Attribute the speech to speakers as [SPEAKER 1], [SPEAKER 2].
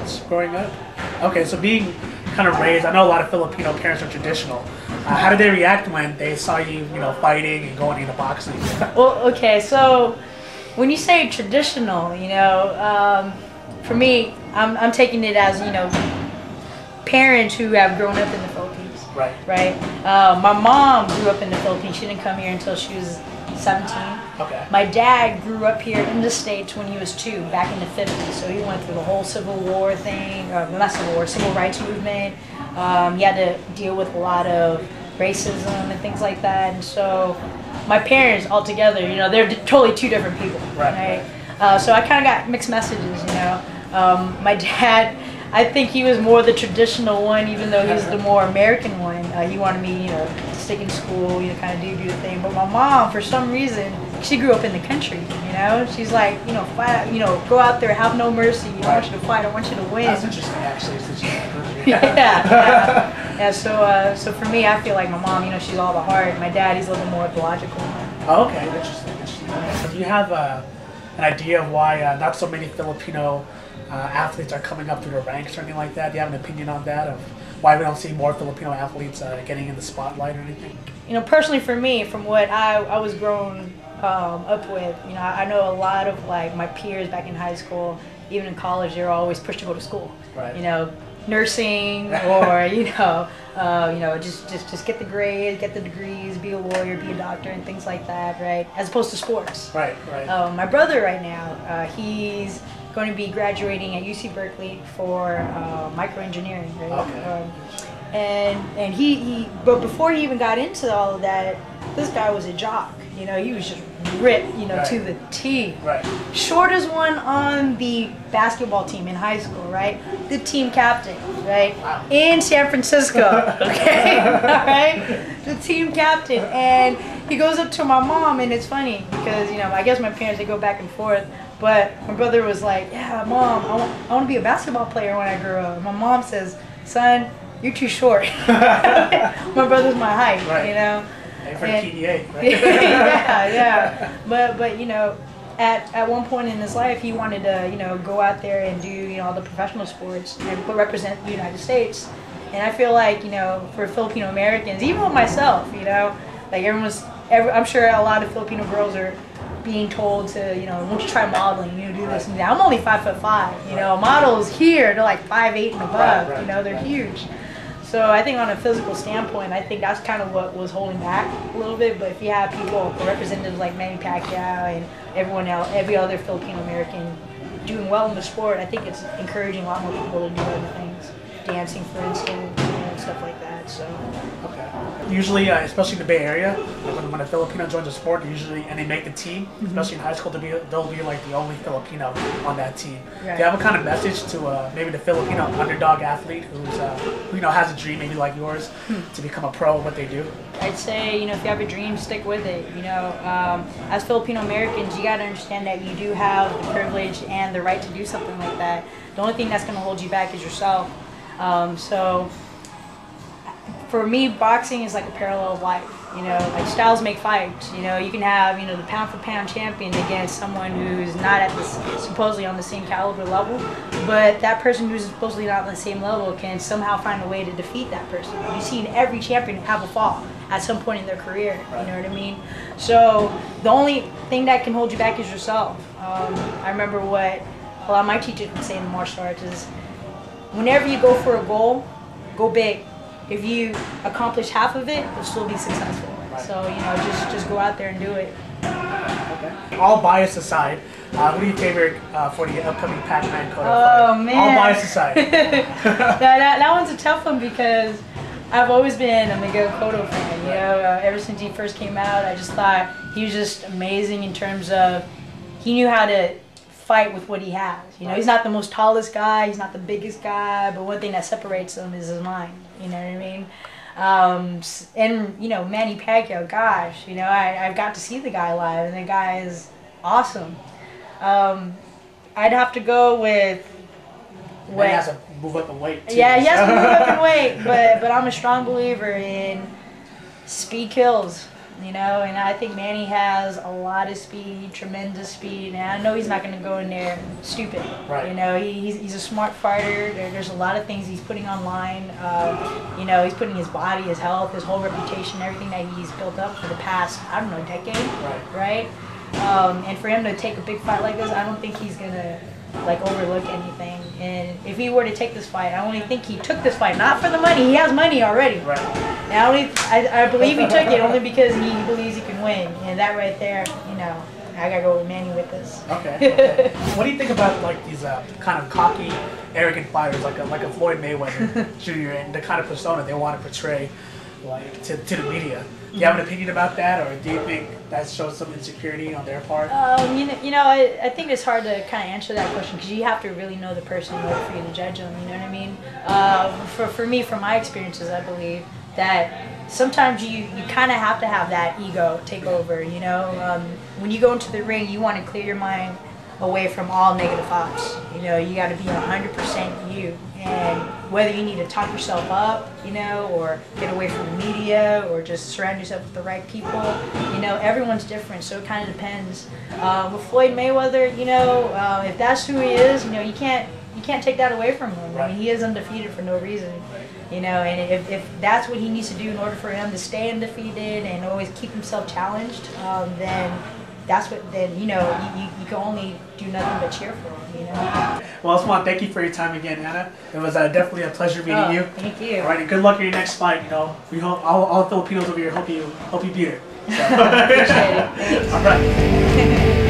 [SPEAKER 1] parents growing up? Okay, so being kind of raised, I know a lot of Filipino parents are traditional. How did they react when they saw you, fighting and going into boxing?
[SPEAKER 2] Well, okay, so when you say traditional, for me, I'm taking it as, parents who have grown up in the Philippines.
[SPEAKER 1] Right.
[SPEAKER 2] Right? My mom grew up in the Philippines. She didn't come here until she was 17.
[SPEAKER 1] Okay.
[SPEAKER 2] My dad grew up here in the States when he was 2, back in the 50s. So he went through the whole Civil War thing, not Civil War, Civil Rights Movement. He had to deal with a lot of racism and things like that. And so my parents all together, they're totally 2 different people. Right? So I kind of got mixed messages, My dad, I think he was more the traditional one, even though he's the more American one. He wanted me, to stick in school, kind of do the thing. But my mom, for some reason, she grew up in the country, She's like, fight, go out there, have no mercy. I want you to fight, I want you to win.
[SPEAKER 1] That's interesting, actually, since you're in the country.
[SPEAKER 2] Yeah. So for me, I feel like my mom, she's all the heart. My dad, he's a little more the logical one.
[SPEAKER 1] Oh, okay, interesting. So do you have an idea of why not so many Filipino athletes are coming up through the ranks or anything like that? Do you have an opinion on that, of why we don't see more Filipino athletes getting in the spotlight or anything?
[SPEAKER 2] Personally for me, from what I was grown up with, I know a lot of my peers back in high school, even in college, they were always pushed to go to school.
[SPEAKER 1] Right.
[SPEAKER 2] Nursing or just get the grades, get the degrees, be a lawyer, be a doctor, and things like that, right? As opposed to sports.
[SPEAKER 1] Right.
[SPEAKER 2] My brother right now, he's going to be graduating at UC Berkeley for microengineering, right?
[SPEAKER 1] Okay.
[SPEAKER 2] And he but before he even got into all of that, this guy was a jock. He was just ripped,
[SPEAKER 1] right.
[SPEAKER 2] to the T.
[SPEAKER 1] Right.
[SPEAKER 2] Shortest one on the basketball team in high school, right? The team captain, right?
[SPEAKER 1] Wow.
[SPEAKER 2] In San Francisco, okay? All right? The team captain. And he goes up to my mom, and it's funny because, I guess my parents, they go back and forth. But my brother was like, yeah, Mom, I want to be a basketball player when I grow up. My mom says, son, you're too short. My brother's my height,
[SPEAKER 1] Right. For the PDA, right?
[SPEAKER 2] yeah. But at one point in his life, he wanted to go out there and do all the professional sports and represent the United States. And I feel like for Filipino Americans, even with myself, I'm sure a lot of Filipino girls are being told to won't you try modeling, do this and that. I'm only 5'5", models here they're like 5'8" and above,
[SPEAKER 1] right.
[SPEAKER 2] They're huge. So I think on a physical standpoint, I think that's kind of what was holding back a little bit. But if you have people, representatives like Manny Pacquiao and everyone else, every other Filipino American doing well in the sport, I think it's encouraging a lot more people to do other things, dancing, for instance, stuff like that. So.
[SPEAKER 1] Okay. Usually, especially in the Bay Area, when a Filipino joins a sport, and they make the team, especially in high school, they'll be like the only Filipino on that team.
[SPEAKER 2] Right.
[SPEAKER 1] Do you have a kind of message to maybe the Filipino underdog athlete who has a dream, maybe like yours, to become a pro at what they do?
[SPEAKER 2] I'd say, if you have a dream, stick with it. As Filipino Americans, you got to understand that you do have the privilege and the right to do something like that. The only thing that's going to hold you back is yourself. So for me, boxing is like a parallel of life. Like styles make fights. You can have the pound for pound champion against someone who's not at supposedly on the same caliber level, but that person who's supposedly not on the same level can somehow find a way to defeat that person. You've seen every champion have a fall at some point in their career. You know what I mean? So the only thing that can hold you back is yourself. I remember what a lot of my teachers would say in the martial arts is, whenever you go for a goal, go big. If you accomplish half of it, you'll still be successful. Right. So, just go out there and do it.
[SPEAKER 1] Okay. All bias aside, what are your favorite for the upcoming Pac-Man Cotto
[SPEAKER 2] fight?
[SPEAKER 1] Man.
[SPEAKER 2] All
[SPEAKER 1] bias aside.
[SPEAKER 2] that one's a tough one because I've always been a Miguel Cotto fan. Ever since he first came out, I just thought he was just amazing in terms of he knew how to fight with what he has. He's not the most tallest guy, he's not the biggest guy, but one thing that separates him is his mind. You know what I mean? And Manny Pacquiao, gosh, I've got to see the guy live, and the guy is awesome. I'd have to go with.
[SPEAKER 1] He has to move up in weight too.
[SPEAKER 2] Yeah, he has to move up in weight, but I'm a strong believer in speed kills. you know, and I think Manny has a lot of speed, tremendous speed, and I know he's not going to go in there stupid.
[SPEAKER 1] Right.
[SPEAKER 2] You know, he's a smart fighter. There's a lot of things he's putting online. You know, he's putting his body, his health, his whole reputation, everything that he's built up for the past, I don't know, decade, right? And for him to take a big fight like this, I don't think he's going to like overlook anything. And if he were to take this fight, I only think he took this fight not for the money. He has money already.
[SPEAKER 1] Right.
[SPEAKER 2] And I believe he took it only because he believes he can win. And that right there, you know, I gotta go with Manny with this.
[SPEAKER 1] Okay. What do you think about like these kind of cocky, arrogant fighters like a Floyd Mayweather Jr. and the kind of persona they want to portray like to the media? Do you have an opinion about that, or do you think that shows some insecurity on their part?
[SPEAKER 2] You know, I think it's hard to kind of answer that question because you have to really know the person in order for you to judge them. You know what I mean? For me, from my experiences, I believe that sometimes you kind of have to have that ego take over. You know, when you go into the ring, you want to clear your mind away from all negative thoughts. You know, you got to be 100% you. And whether you need to talk yourself up, you know, or get away from the media, or just surround yourself with the right people, you know, everyone's different, so it kind of depends. With Floyd Mayweather, you know, if that's who he is, you know, you can't take that away from him. I mean, he is undefeated for no reason, you know, and if that's what he needs to do in order for him to stay undefeated and always keep himself challenged, then you know, you can only do nothing but cheer for him, you know.
[SPEAKER 1] Well, I just want to thank you for your time again, Ana. It was definitely a pleasure meeting you.
[SPEAKER 2] Thank you.
[SPEAKER 1] All right, and good luck in your next fight. You know, we hope all Filipinos over here hope you beat her. So.
[SPEAKER 2] Appreciate it. Thanks.
[SPEAKER 1] All right.